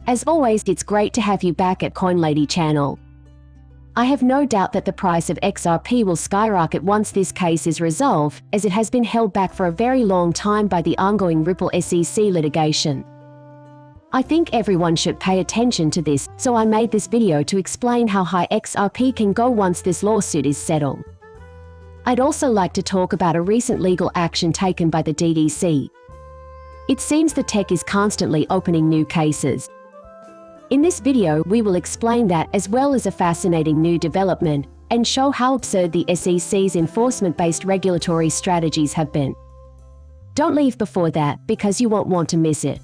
As always, it's great to have you back at CoinLady channel. I have no doubt that the price of XRP will skyrocket once this case is resolved, as it has been held back for a very long time by the ongoing Ripple SEC litigation. I think everyone should pay attention to this, so I made this video to explain how high XRP can go once this lawsuit is settled. I'd also like to talk about a recent legal action taken by the DDC. It seems the tech is constantly opening new cases. In this video, we will explain that, as well as a fascinating new development, and show how absurd the SEC's enforcement-based regulatory strategies have been. Don't leave before that, because you won't want to miss it.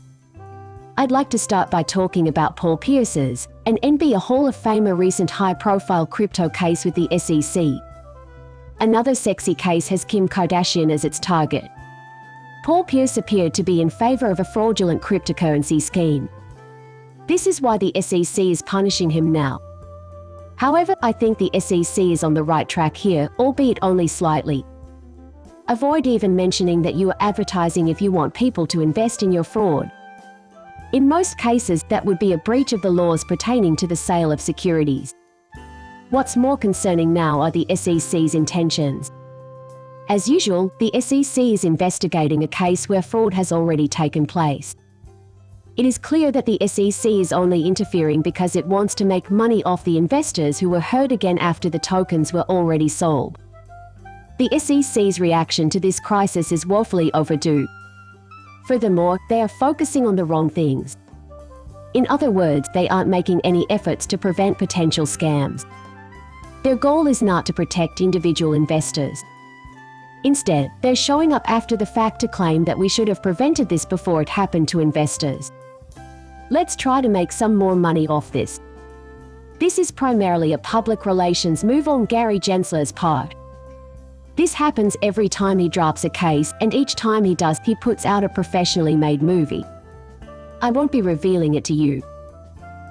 I'd like to start by talking about Paul Pierce's, an NBA Hall of Famer, recent high-profile crypto case with the SEC. Another sexy case has Kim Kardashian as its target. Paul Pierce appeared to be in favor of a fraudulent cryptocurrency scheme. This is why the SEC is punishing him now. However, I think the SEC is on the right track here, albeit only slightly. Avoid even mentioning that you are advertising if you want people to invest in your fraud. In most cases, that would be a breach of the laws pertaining to the sale of securities. What's more concerning now are the SEC's intentions. As usual, the SEC is investigating a case where fraud has already taken place. It is clear that the SEC is only interfering because it wants to make money off the investors who were hurt again after the tokens were already sold. The SEC's reaction to this crisis is woefully overdue. Furthermore, they are focusing on the wrong things. In other words, they aren't making any efforts to prevent potential scams. Their goal is not to protect individual investors. Instead, they're showing up after the fact to claim that we should have prevented this before it happened to investors. Let's try to make some more money off this. This is primarily a public relations move on Gary Gensler's part. This happens every time he drops a case, and each time he does, he puts out a professionally made movie. I won't be revealing it to you.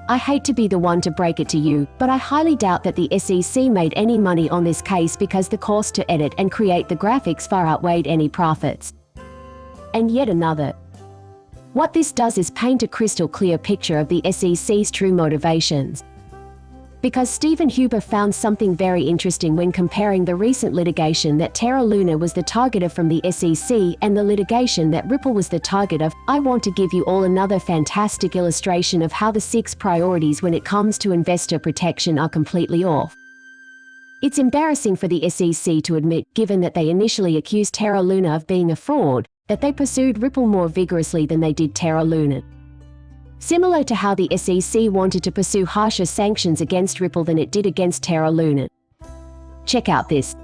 I hate to be the one to break it to you, but I highly doubt that the SEC made any money on this case because the cost to edit and create the graphics far outweighed any profits. And yet another. What this does is paint a crystal clear picture of the SEC's true motivations. Because Stephen Huber found something very interesting when comparing the recent litigation that Terra Luna was the target of from the SEC and the litigation that Ripple was the target of. I want to give you all another fantastic illustration of how the 6 priorities when it comes to investor protection are completely off. It's embarrassing for the SEC to admit, given that they initially accused Terra Luna of being a fraud, that they pursued Ripple more vigorously than they did Terra Luna. Similar to how the SEC wanted to pursue harsher sanctions against Ripple than it did against Terra Luna. Check out this.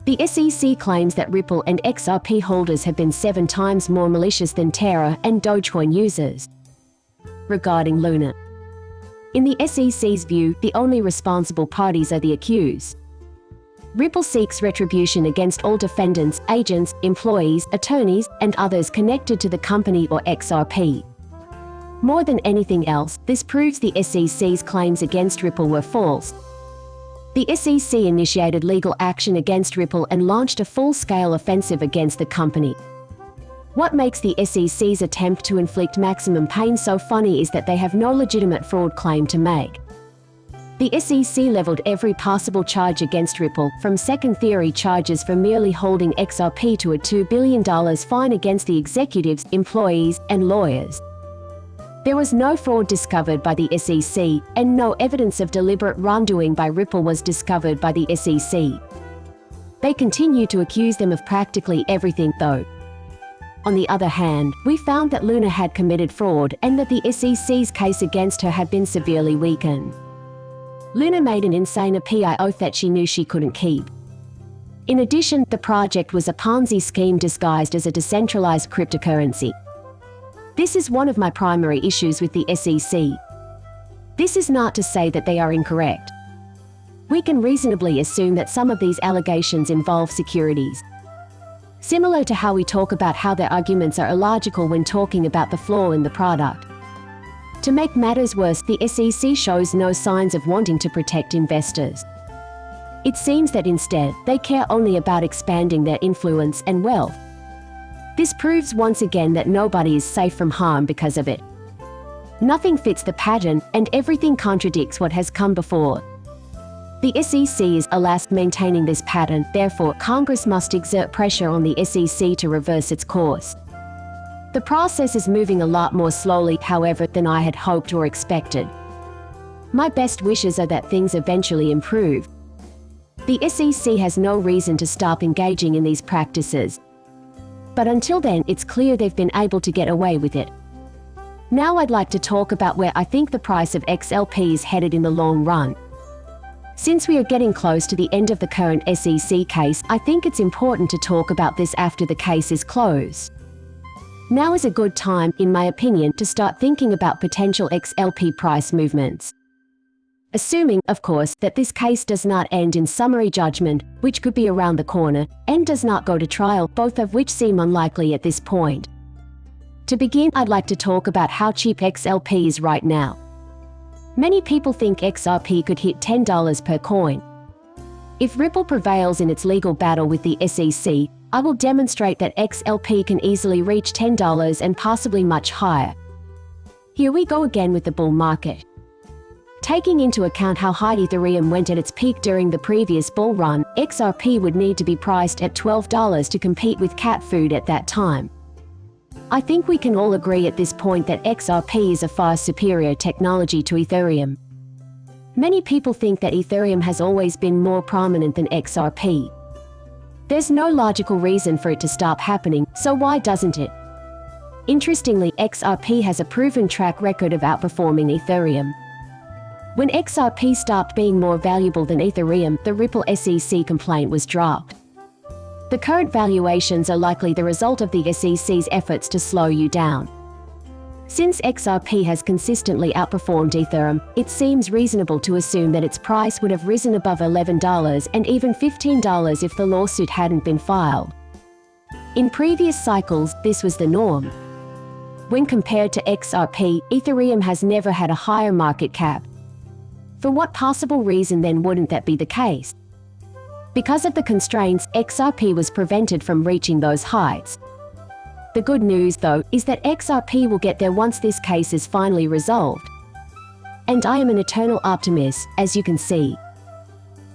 The SEC claims that Ripple and XRP holders have been 7 times more malicious than Terra and Dogecoin users. Regarding Luna. In the SEC's view, the only responsible parties are the accused. Ripple seeks retribution against all defendants, agents, employees, attorneys, and others connected to the company or XRP. More than anything else, this proves the SEC's claims against Ripple were false. The SEC initiated legal action against Ripple and launched a full-scale offensive against the company. What makes the SEC's attempt to inflict maximum pain so funny is that they have no legitimate fraud claim to make. The SEC leveled every possible charge against Ripple, from second-theory charges for merely holding XRP to a $2 billion fine against the executives, employees, and lawyers. There was no fraud discovered by the SEC, and no evidence of deliberate wrongdoing by Ripple was discovered by the SEC. They continue to accuse them of practically everything, though. On the other hand, we found that Luna had committed fraud and that the SEC's case against her had been severely weakened. Luna made an insane PI oath that she knew she couldn't keep. In addition, the project was a Ponzi scheme disguised as a decentralized cryptocurrency. This is one of my primary issues with the SEC. This is not to say that they are incorrect. We can reasonably assume that some of these allegations involve securities. Similar to how we talk about how their arguments are illogical when talking about the flaw in the product. To make matters worse, the SEC shows no signs of wanting to protect investors. It seems that instead, they care only about expanding their influence and wealth. This proves once again that nobody is safe from harm because of it. Nothing fits the pattern, and everything contradicts what has come before. The SEC is, alas, maintaining this pattern, therefore, Congress must exert pressure on the SEC to reverse its course. The process is moving a lot more slowly, however, than I had hoped or expected. My best wishes are that things eventually improve. The SEC has no reason to stop engaging in these practices. But until then, it's clear they've been able to get away with it. Now I'd like to talk about where I think the price of XRP is headed in the long run. Since we are getting close to the end of the current SEC case, I think it's important to talk about this after the case is closed. Now is a good time, in my opinion, to start thinking about potential XRP price movements. Assuming, of course, that this case does not end in summary judgment, which could be around the corner, and does not go to trial, both of which seem unlikely at this point. To begin, I'd like to talk about how cheap XRP is right now. Many people think XRP could hit $10 per coin. If Ripple prevails in its legal battle with the SEC, I will demonstrate that XRP can easily reach $10 and possibly much higher. Here we go again with the bull market. Taking into account how high Ethereum went at its peak during the previous bull run, XRP would need to be priced at $12 to compete with cat food at that time. I think we can all agree at this point that XRP is a far superior technology to Ethereum. Many people think that Ethereum has always been more prominent than XRP. There's no logical reason for it to stop happening, so why doesn't it? Interestingly, XRP has a proven track record of outperforming Ethereum. When XRP stopped being more valuable than Ethereum, the Ripple SEC complaint was dropped. The current valuations are likely the result of the SEC's efforts to slow you down. Since XRP has consistently outperformed Ethereum, it seems reasonable to assume that its price would have risen above $11 and even $15 if the lawsuit hadn't been filed. In previous cycles, this was the norm. When compared to XRP, Ethereum has never had a higher market cap. For what possible reason then wouldn't that be the case? Because of the constraints, XRP was prevented from reaching those heights. The good news, though, is that XRP will get there once this case is finally resolved. And I am an eternal optimist, as you can see.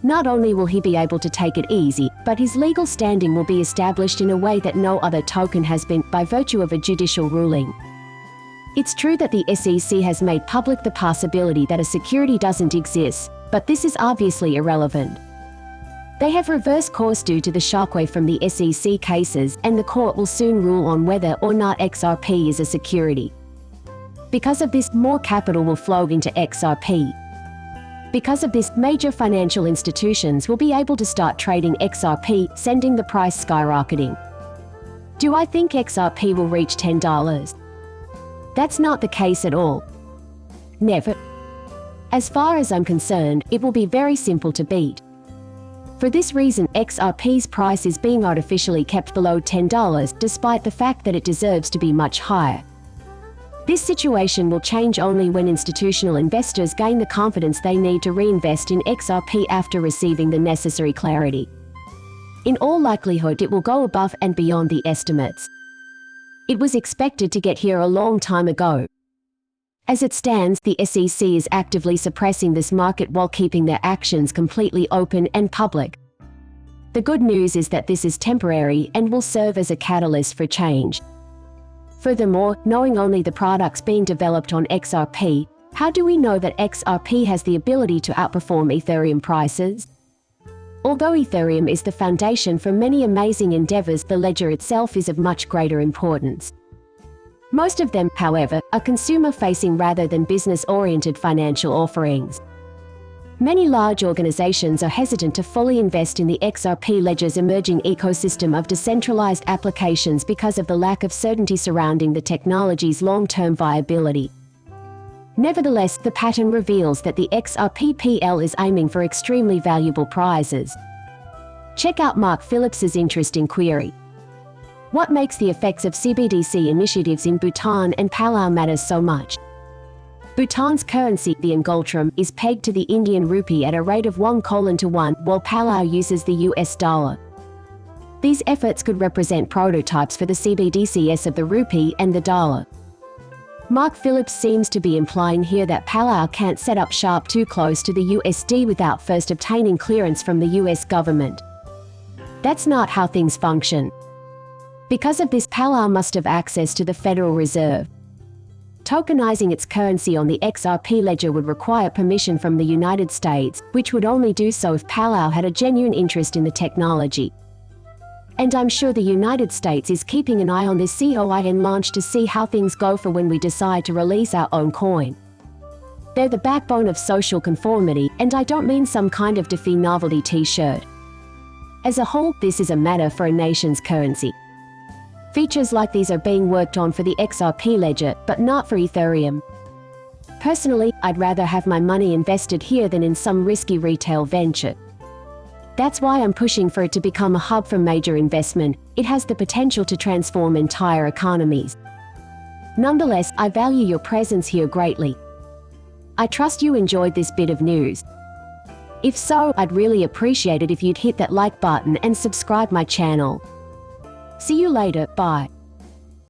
Not only will he be able to take it easy, but his legal standing will be established in a way that no other token has been, by virtue of a judicial ruling. It's true that the SEC has made public the possibility that a security doesn't exist, but this is obviously irrelevant. They have reversed course due to the shockwave from the SEC cases, and the court will soon rule on whether or not XRP is a security. Because of this, more capital will flow into XRP. Because of this, major financial institutions will be able to start trading XRP, sending the price skyrocketing. Do I think XRP will reach $10? That's not the case at all. Never. As far as I'm concerned, it will be very simple to beat. For this reason, XRP's price is being artificially kept below $10, despite the fact that it deserves to be much higher. This situation will change only when institutional investors gain the confidence they need to reinvest in XRP after receiving the necessary clarity. In all likelihood, it will go above and beyond the estimates. It was expected to get here a long time ago. As it stands, the SEC is actively suppressing this market while keeping their actions completely open and public. The good news is that this is temporary and will serve as a catalyst for change. Furthermore, knowing only the products being developed on XRP, how do we know that XRP has the ability to outperform Ethereum prices? Although Ethereum is the foundation for many amazing endeavors, the ledger itself is of much greater importance. Most of them, however, are consumer-facing rather than business-oriented financial offerings. Many large organizations are hesitant to fully invest in the XRP ledger's emerging ecosystem of decentralized applications because of the lack of certainty surrounding the technology's long-term viability. Nevertheless, the pattern reveals that the XRP-PL is aiming for extremely valuable prizes. Check out Mark Phillips's interesting query. What makes the effects of CBDC initiatives in Bhutan and Palau matter so much? Bhutan's currency, the Ngultram, is pegged to the Indian rupee at a rate of 1:1, while Palau uses the US dollar. These efforts could represent prototypes for the CBDCs of the rupee and the dollar. Mark Phillips seems to be implying here that Palau can't set up SHARP too close to the USD without first obtaining clearance from the US government. That's not how things function. Because of this, Palau must have access to the Federal Reserve. Tokenizing its currency on the XRP ledger would require permission from the United States, which would only do so if Palau had a genuine interest in the technology. And I'm sure the United States is keeping an eye on this coin launch to see how things go for when we decide to release our own coin. They're the backbone of social conformity, and I don't mean some kind of DeFi novelty t-shirt. As a whole, this is a matter for a nation's currency. Features like these are being worked on for the XRP ledger, but not for Ethereum. Personally, I'd rather have my money invested here than in some risky retail venture. That's why I'm pushing for it to become a hub for major investment. It has the potential to transform entire economies. Nonetheless, I value your presence here greatly. I trust you enjoyed this bit of news. If so, I'd really appreciate it if you'd hit that like button and subscribe my channel. See you later, bye.